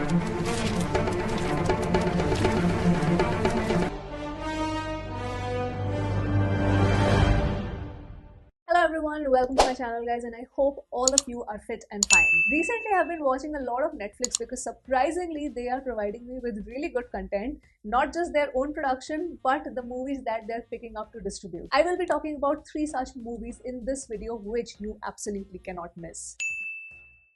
Hello everyone, welcome to my channel guys, and I hope all of you are fit and fine. Recently I've been watching a lot of Netflix because surprisingly they are providing me with really good content, not just their own production but the movies that they're picking up to distribute. I will be talking about 3 such movies in this video which you absolutely cannot miss.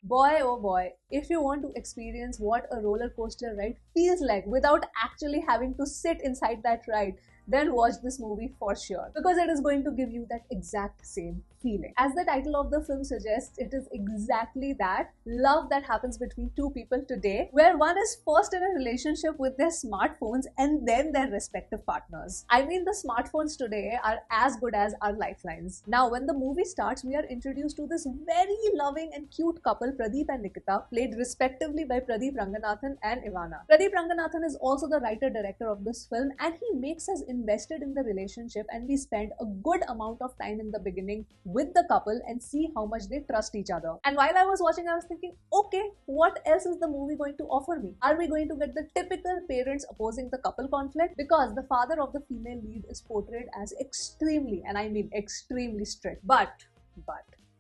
Boy oh boy, if you want to experience what a roller coaster ride feels like without actually having to sit inside that ride, then watch this movie for sure, because it is going to give you that exact same feeling. As the title of the film suggests, it is exactly that love that happens between two people today, where one is first in a relationship with their smartphones and then their respective partners. I mean, the smartphones today are as good as our lifelines. Now, when the movie starts, we are introduced to this very loving and cute couple, Pradeep and Nikita, played respectively by Pradeep Ranganathan and Ivana. Pradeep Ranganathan is also the writer-director of this film, and he makes us invested in the relationship, and we spend a good amount of time in the beginning with the couple and see how much they trust each other. And while I was watching, I was thinking, okay, what else is the movie going to offer me? Are we going to get the typical parents opposing the couple conflict? Because the father of the female lead is portrayed as extremely, and I mean extremely strict. But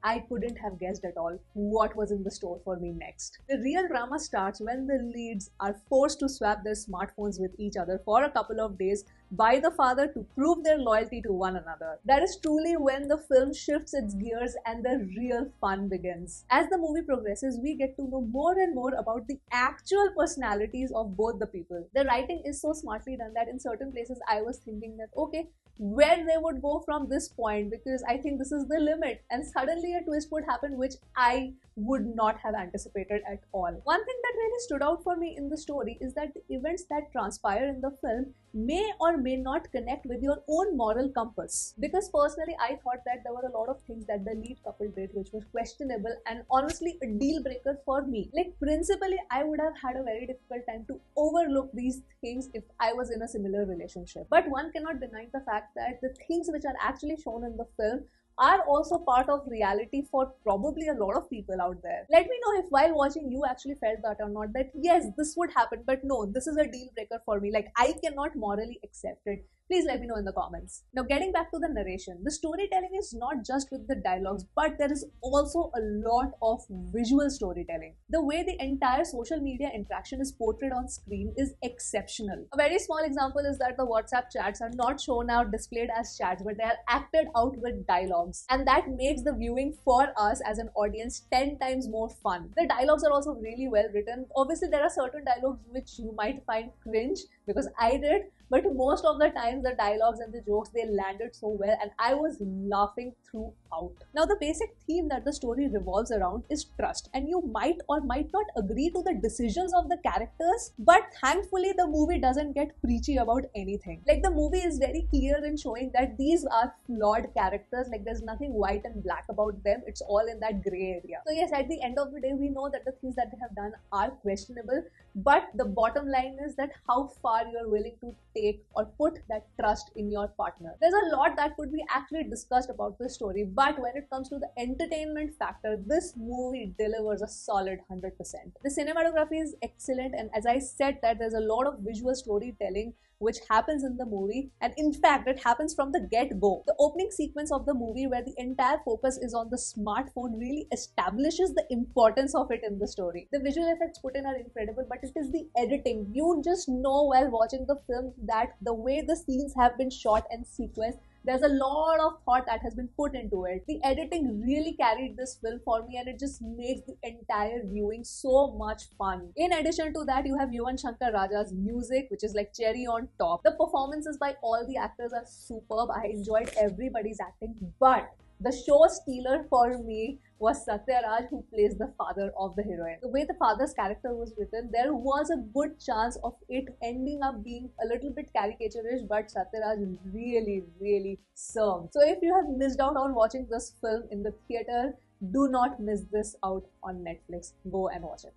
I couldn't have guessed at all what was in the store for me next. The real drama starts when the leads are forced to swap their smartphones with each other for a couple of days by the father to prove their loyalty to one another. That is truly when the film shifts its gears and the real fun begins. As the movie progresses, we get to know more and more about the actual personalities of both the people. The writing is so smartly done that in certain places I was thinking that, okay, where they would go from this point, because I think this is the limit, and suddenly a twist would happen which I would not have anticipated at all. One thing that really stood out for me in the story is that the events that transpire in the film may or may not connect with your own moral compass. Because personally, I thought that there were a lot of things that the lead couple did which was questionable and honestly a deal breaker for me. Like, principally, I would have had a very difficult time to overlook these things if I was in a similar relationship. But one cannot deny the fact that the things which are actually shown in the film are also part of reality for probably a lot of people out there. Let me know if while watching you actually felt that or not, that yes, this would happen, but no, this is a deal breaker for me. Like, I cannot morally accept it. Please let me know in the comments. Now, getting back to the narration, the storytelling is not just with the dialogues, but there is also a lot of visual storytelling. The way the entire social media interaction is portrayed on screen is exceptional. A very small example is that the WhatsApp chats are not shown or displayed as chats, but they are acted out with dialogues. And that makes the viewing for us as an audience 10 times more fun. The dialogues are also really well written. Obviously, there are certain dialogues which you might find cringe, because I did, but most of the times the dialogues and the jokes, they landed so well and I was laughing throughout. Now, the basic theme that the story revolves around is trust, and you might or might not agree to the decisions of the characters, but thankfully the movie doesn't get preachy about anything. Like, the movie is very clear in showing that these are flawed characters. Like, there's nothing white and black about them, it's all in that gray area. So yes, at the end of the day, we know that the things that they have done are questionable, but the bottom line is that how far you are willing to take or put that trust in your partner. There's a lot that could be actually discussed about this story, but when it comes to the entertainment factor, this movie delivers a solid 100%. The cinematography is excellent, and as I said, that there's a lot of visual storytelling which happens in the movie, and in fact it happens from the get-go. The opening sequence of the movie, where the entire focus is on the smartphone, really establishes the importance of it in the story. The visual effects put in are incredible, but it is the editing. You just know while watching the film that the way the scenes have been shot and sequenced, there's a lot of thought that has been put into it. The editing really carried this film for me, and it just makes the entire viewing so much fun. In addition to that, you have Yuvan Shankar Raja's music, which is like cherry on top. The performances by all the actors are superb. I enjoyed everybody's acting, but the show stealer for me was Satya Raj, who plays the father of the heroine. The way the father's character was written, there was a good chance of it ending up being a little bit caricaturish, but Satya Raj really served. So if you have missed out on watching this film in the theater, do not miss this out on Netflix. Go and watch it.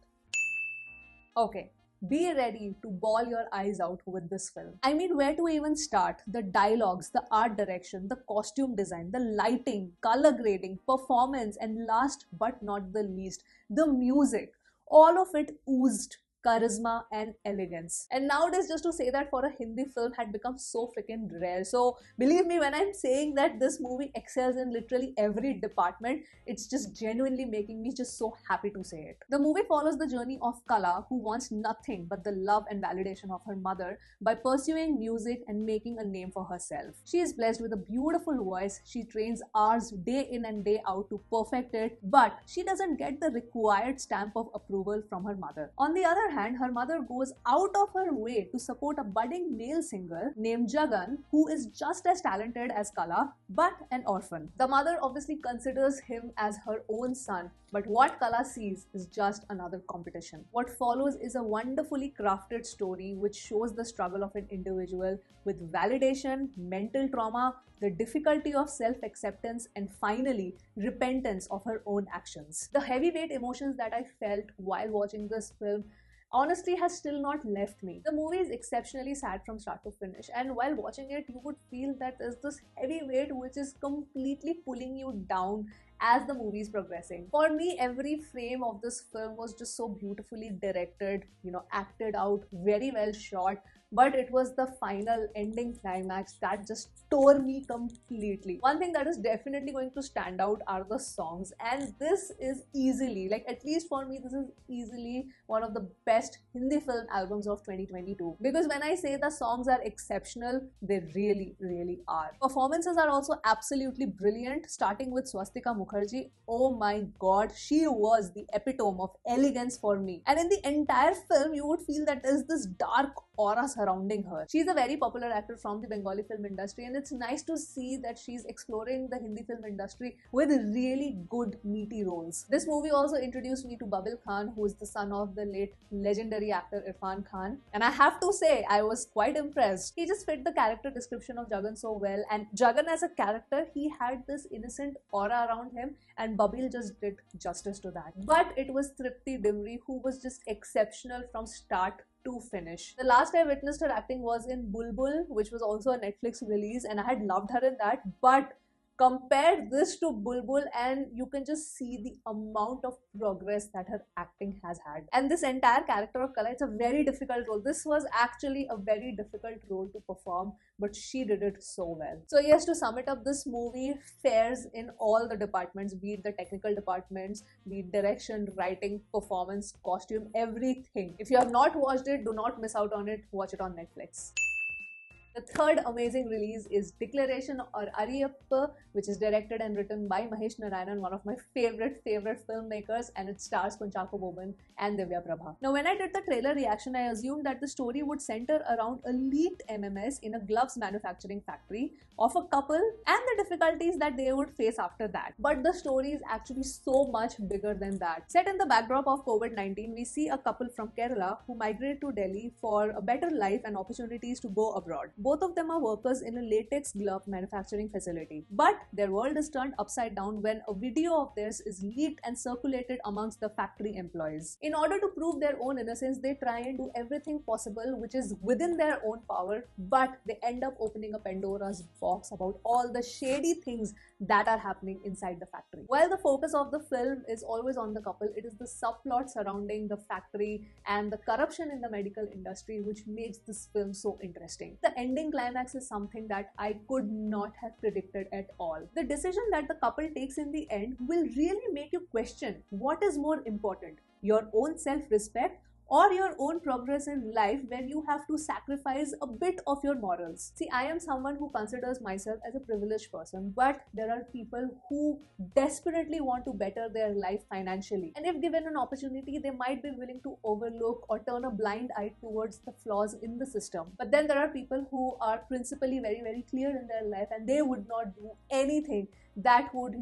Okay. Be ready to bawl your eyes out with this film. I mean, where to even start? The dialogues, the art direction, the costume design, the lighting, color grading, performance, and last but not the least, the music. All of it oozed charisma and elegance. And nowadays, just to say that for a Hindi film had become so freaking rare. So believe me when I'm saying that this movie excels in literally every department, it's just genuinely making me just so happy to say it. The movie follows the journey of Qala, who wants nothing but the love and validation of her mother by pursuing music and making a name for herself. She is blessed with a beautiful voice. She trains hours day in and day out to perfect it, but she doesn't get the required stamp of approval from her mother. On the other hand, her mother goes out of her way to support a budding male singer named Jagan, who is just as talented as Qala but an orphan. The mother obviously considers him as her own son, but what Qala sees is just another competition. What follows is a wonderfully crafted story which shows the struggle of an individual with validation, mental trauma, the difficulty of self-acceptance, and finally, repentance of her own actions. The heavyweight emotions that I felt while watching this film honestly has still not left me. The movie is exceptionally sad from start to finish, and while watching it, you would feel that there's this heavy weight which is completely pulling you down as the movie is progressing. For me, every frame of this film was just so beautifully directed, acted out, very well shot. But it was the final ending climax that just tore me completely. One thing that is definitely going to stand out are the songs, and this is easily, like at least for me, this is easily one of the best Hindi film albums of 2022. Because when I say the songs are exceptional, they really, really are. Performances are also absolutely brilliant, starting with Swastika Mukherjee. Oh my god, she was the epitome of elegance for me. And in the entire film, you would feel that there's this dark aura surrounding her. She's a very popular actor from the Bengali film industry, and it's nice to see that she's exploring the Hindi film industry with really good meaty roles. This movie also introduced me to Babil Khan, who is the son of the late legendary actor Irfan Khan, and I have to say I was quite impressed. He just fit the character description of Jagan so well, and Jagan as a character, he had this innocent aura around him, and Babil just did justice to that. But it was Tripti Dimri who was just exceptional from start to finish. The last I witnessed her acting was in Bulbul, which was also a Netflix release, and I had loved her in that. But compare this to Bulbul and you can just see the amount of progress that her acting has had. And this entire character of Qala, it's a very difficult role. This was actually a very difficult role to perform, but she did it so well. So yes, to sum it up, this movie fares in all the departments, be it the technical departments, be it direction, writing, performance, costume, everything. If you have not watched it, do not miss out on it. Watch it on Netflix. The third amazing release is Qala and Ariyippu, which is directed and written by Mahesh Narayanan, one of my favorite filmmakers, and it stars Kunchaku Boban and Divya Prabha. Now, when I did the trailer reaction, I assumed that the story would center around a leaked MMS in a gloves manufacturing factory of a couple and the difficulties that they would face after that. But the story is actually so much bigger than that. Set in the backdrop of COVID-19, we see a couple from Kerala who migrate to Delhi for a better life and opportunities to go abroad. Both of them are workers in a latex glove manufacturing facility. But their world is turned upside down when a video of theirs is leaked and circulated amongst the factory employees. In order to prove their own innocence, they try and do everything possible which is within their own power, but they end up opening a Pandora's box about all the shady things that are happening inside the factory. While the focus of the film is always on the couple, it is the subplot surrounding the factory and the corruption in the medical industry which makes this film so interesting. The ending climax is something that I could not have predicted at all. The decision that the couple takes in the end will really make you question what is more important, your own self-respect or your own progress in life when you have to sacrifice a bit of your morals. See, I am someone who considers myself as a privileged person, but there are people who desperately want to better their life financially. And if given an opportunity, they might be willing to overlook or turn a blind eye towards the flaws in the system. But then there are people who are principally very, very clear in their life and they would not do anything that would,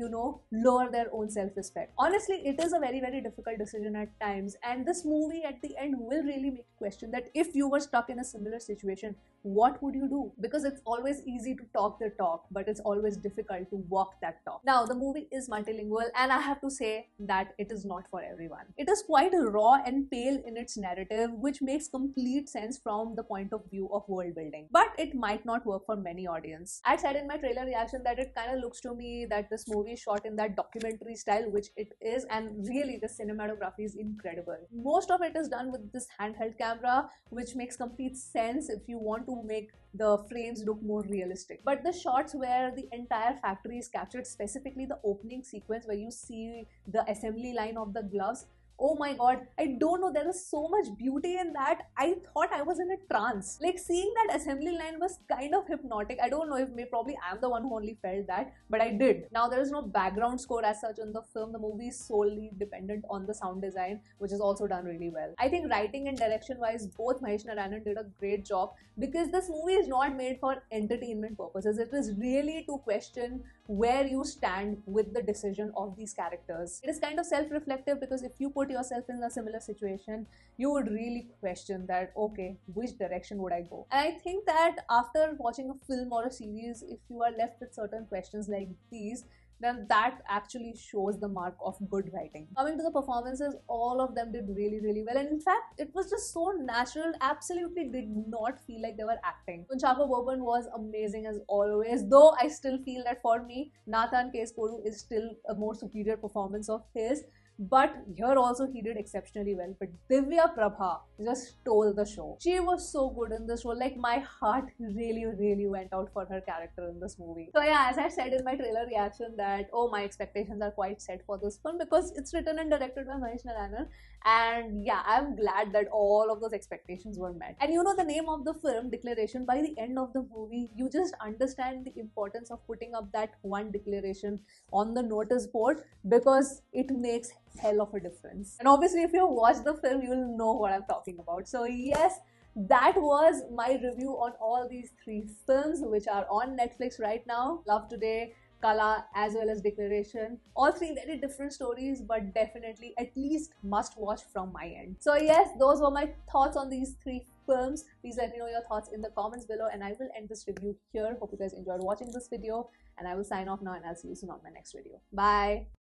lower their own self-respect. Honestly, it is a very, very difficult decision at times, and this movie at the end will really make you question that if you were stuck in a similar situation, what would you do? Because it's always easy to talk the talk, but it's always difficult to walk that talk. Now, the movie is multilingual, and I have to say that it is not for everyone. It is quite raw and pale in its narrative, which makes complete sense from the point of view of world building. But it might not work for many audience. I said in my trailer reaction that it kind of looks to me that this movie is shot in that documentary style, which it is, and really the cinematography is incredible. Most of it is done with this handheld camera, which makes complete sense if you want to make the frames look more realistic. But the shots where the entire factory is captured, specifically the opening sequence where you see the assembly line of the gloves, oh my god, I don't know, there is so much beauty in that. I thought I was in a trance. Like, seeing that assembly line was kind of hypnotic. I don't know if probably I'm the one who only felt that, but I did. Now, there is no background score as such in the film. The movie is solely dependent on the sound design, which is also done really well. I think writing and direction wise, both Mahesh Narayanan did a great job, because this movie is not made for entertainment purposes. It is really to question where you stand with the decision of these characters. It is kind of self-reflective, because if you put yourself in a similar situation, you would really question that, okay, which direction would I go? And I think that after watching a film or a series, if you are left with certain questions like these, then that actually shows the mark of good writing. Coming to the performances, all of them did really, really well. And in fact, it was just so natural, absolutely did not feel like they were acting. Kunchako Bobon was amazing as always, though I still feel that for me, Nathan Keskoru is still a more superior performance of his. But here also he did exceptionally well. But Divya Prabha just stole the show. She was so good in this role. Like, my heart really, really went out for her character in this movie. So yeah, as I said in my trailer reaction that, oh, my expectations are quite set for this film, because it's written and directed by Mahesh Narayanan. And yeah, I'm glad that all of those expectations were met. And you know the name of the film, Declaration, by the end of the movie, you just understand the importance of putting up that one declaration on the notice board, because it makes hell of a difference. And obviously, if you watch the film, you'll know what I'm talking about. So yes, that was my review on all these three films which are on Netflix right now. Love Today, Qala, as well as Declaration. All three very different stories, but definitely at least must watch from my end. So yes, those were my thoughts on these three films. Please let me know your thoughts in the comments below, and I will end this review here. Hope you guys enjoyed watching this video, and I will sign off now, and I'll see you soon on my next video. Bye.